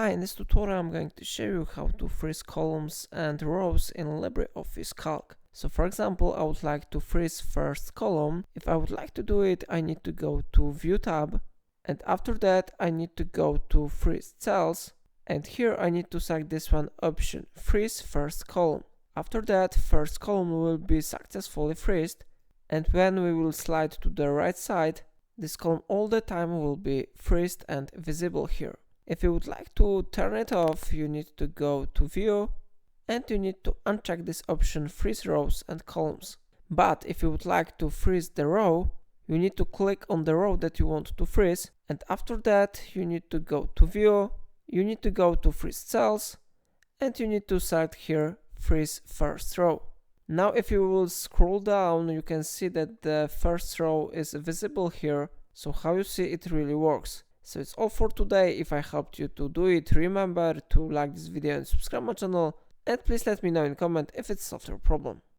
Hi, in this tutorial I'm going to show you how to freeze columns and rows in LibreOffice Calc. So for example, I would like to freeze first column. If I would like to do it, I need to go to View tab, and after that I need to go to Freeze Cells, and here I need to select this one option, Freeze First Column. After that, first column will be successfully freezed, and when we will slide to the right side, this column all the time will be freezed and visible here. If you would like to turn it off, you need to go to View and you need to uncheck this option Freeze Rows and Columns. But if you would like to freeze the row, you need to click on the row that you want to freeze, and after that you need to go to View, you need to go to Freeze Cells, and you need to select here Freeze First Row. Now if you will scroll down, you can see that the first row is visible here, so how you see it really works. So it's all for today. If I helped you to do it, remember to like this video and subscribe my channel, and please let me know in comment if it solved your problem.